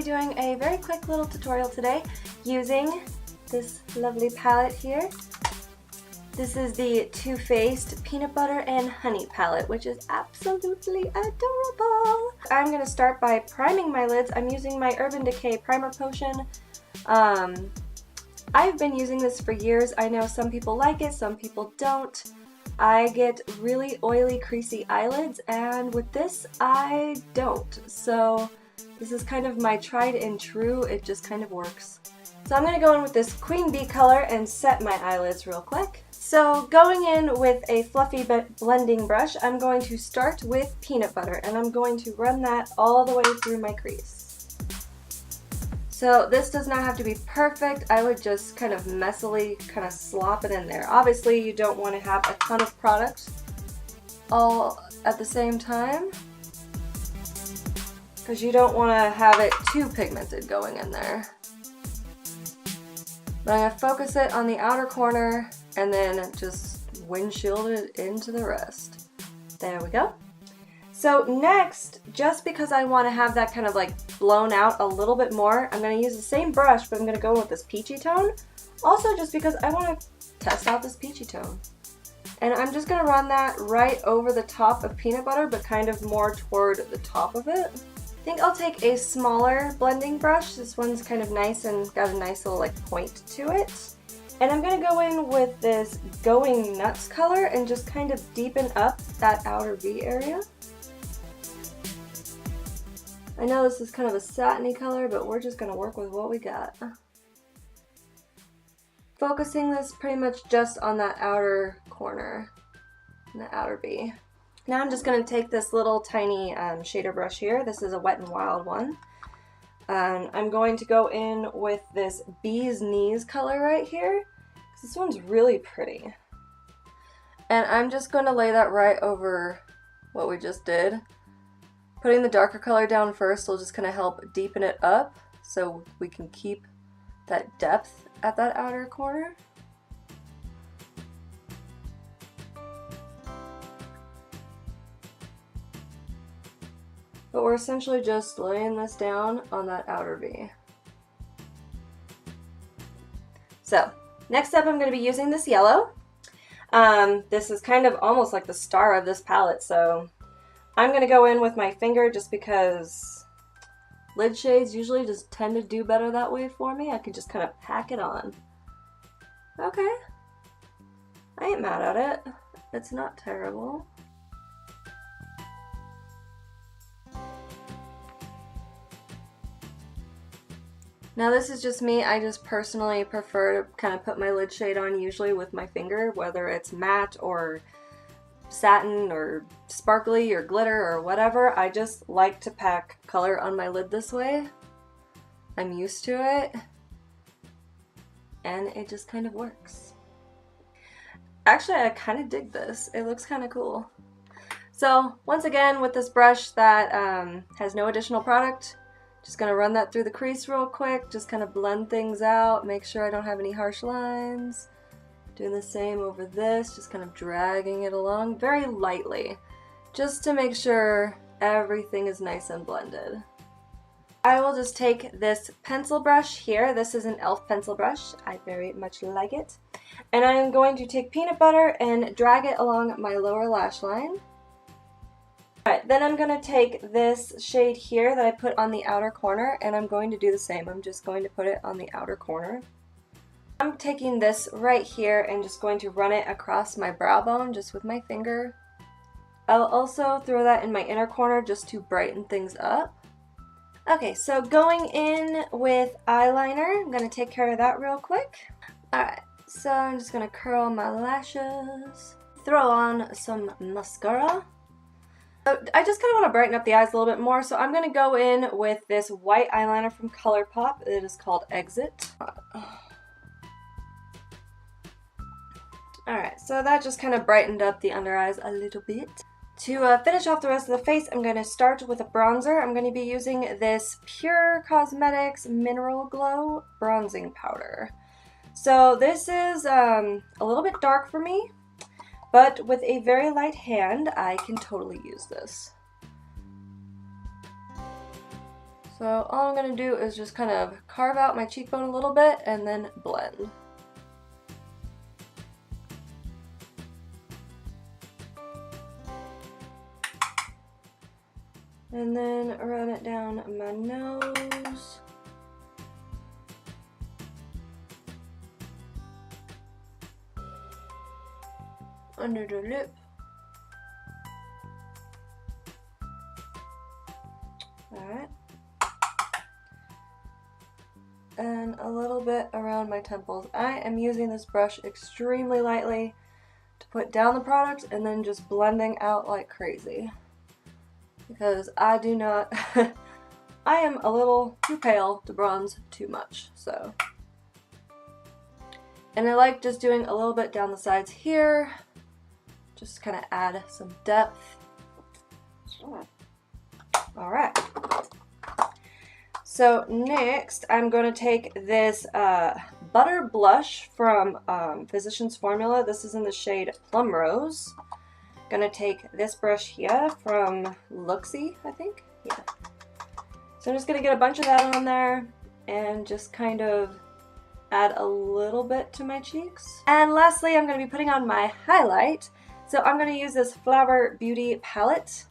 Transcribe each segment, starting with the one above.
doing a very quick little tutorial today using this lovely palette here. This is the Too Faced Peanut Butter and Honey palette, which is absolutely adorable. I'm going to start by priming my lids. I'm using my Urban Decay Primer Potion. I've been using this for years. I know some people like it, some people don't. I get really oily, creasy eyelids, and with this, I don't. So this is kind of my tried and true. It just kind of works. So I'm going to go in with this Queen Bee color and set my eyelids real quick. So going in with a fluffy blending brush, I'm going to start with peanut butter, and I'm going to run that all the way through my crease. So this does not have to be perfect. I would just kind of messily kind of slop it in there. Obviously you don't want to have a ton of product all at the same time, because you don't want to have it too pigmented going in there. But I'm going to focus it on the outer corner and then just windshield it into the rest. There we go. So next, just because I want to have that kind of like blown out a little bit more, I'm going to use the same brush, but I'm going to go with this peachy tone. Also just because I want to test out this peachy tone. And I'm just going to run that right over the top of peanut butter, but kind of more toward the top of it. I think I'll take a smaller blending brush. This one's kind of nice and got a nice little like point to it. And I'm going to go in with this Going Nuts color and just kind of deepen up that outer V area. I know this is kind of a satiny color, but we're just going to work with what we got. Focusing this pretty much just on that outer corner, the outer V. Now I'm just going to take this little tiny shader brush here. This is a Wet n Wild one. I'm going to go in with this Bee's Knees color right here. This one's really pretty. And I'm just going to lay that right over what we just did. Putting the darker color down first will just kind of help deepen it up so we can keep that depth at that outer corner. But we're essentially just laying this down on that outer V. So, next up I'm going to be using this yellow. This is kind of almost like the star of this palette, so I'm going to go in with my finger just because lid shades usually just tend to do better that way for me. I can just kind of pack it on. Okay. I ain't mad at it. It's not terrible. Now this is just me. I just personally prefer to kind of put my lid shade on usually with my finger, whether it's matte or satin or sparkly or glitter or whatever. I just like to pack color on my lid this way. I'm used to it and it just kind of works. Actually, I kind of dig this. It looks kind of cool. So once again, with this brush that has no additional product, just gonna run that through the crease real quick, just kind of blend things out, make sure I don't have any harsh lines. Doing the same over this, just kind of dragging it along very lightly, just to make sure everything is nice and blended. I will just take this pencil brush here. This is an e.l.f. pencil brush. I very much like it. And I am going to take peanut butter and drag it along my lower lash line. Alright, then I'm going to take this shade here that I put on the outer corner, and I'm going to do the same. I'm just going to put it on the outer corner. I'm taking this right here and just going to run it across my brow bone just with my finger. I'll also throw that in my inner corner just to brighten things up. Okay, so going in with eyeliner, I'm going to take care of that real quick. Alright, so I'm just going to curl my lashes, throw on some mascara. So I just kind of want to brighten up the eyes a little bit more, so I'm going to go in with this white eyeliner from ColourPop. It is called Exit. Alright, so that just kind of brightened up the under eyes a little bit. To finish off the rest of the face, I'm going to start with a bronzer. I'm going to be using this Pure Cosmetics Mineral Glow Bronzing Powder. So this is a little bit dark for me, but with a very light hand, I can totally use this. So all I'm going to do is just kind of carve out my cheekbone a little bit and then blend. And then run it down my nose. Under the lip. Alright. And a little bit around my temples. I am using this brush extremely lightly to put down the product and then just blending out like crazy. Because I do not, I am a little too pale to bronze too much, so. And I like just doing a little bit down the sides here, just kind of add some depth. All right. So next, I'm going to take this Butter Blush from Physicians Formula. This is in the shade Plum Rose. Gonna take this brush here from Glossy, I think. Yeah. So I'm just gonna get a bunch of that on there and just kind of add a little bit to my cheeks. And lastly, I'm gonna be putting on my highlight. So I'm gonna use this Flower Beauty palette.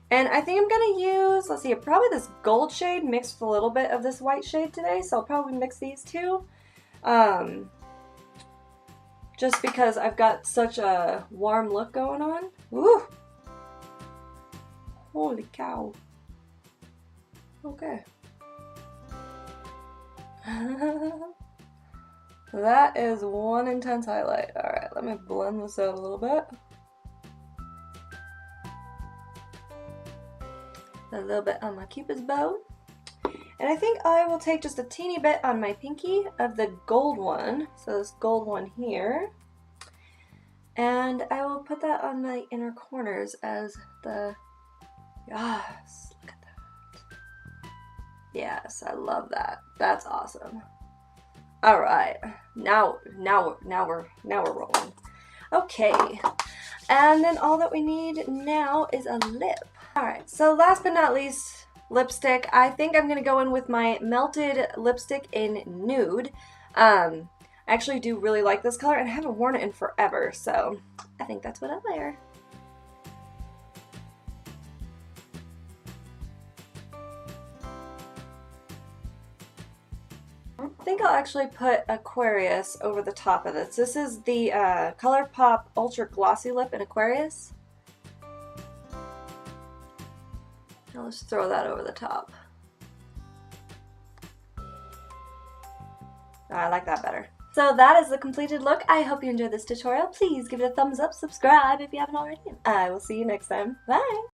And I think I'm gonna use, let's see, probably this gold shade mixed with a little bit of this white shade today. So I'll probably mix these two. Just because I've got such a warm look going on. Woo! Holy cow. Okay. That is one intense highlight. Alright, let me blend this out a little bit. A little bit on my Cupid's bow. And I think I will take just a teeny bit on my pinky of the gold one. So this gold one here. And I will put that on my inner corners as the, yes, look at that. Yes, I love that. That's awesome. All right, now we're rolling. Okay, and then all that we need now is a lip. All right, so last but not least, lipstick. I think I'm gonna go in with my melted lipstick in Nude. I actually do really like this color and I haven't worn it in forever, so I think that's what I'll wear. I think I'll actually put Aquarius over the top of this. This is the ColourPop Ultra Glossy Lip in Aquarius. I'll just throw that over the top. I like that better. So that is the completed look. I hope you enjoyed this tutorial. Please give it a thumbs up, subscribe if you haven't already. I will see you next time. Bye!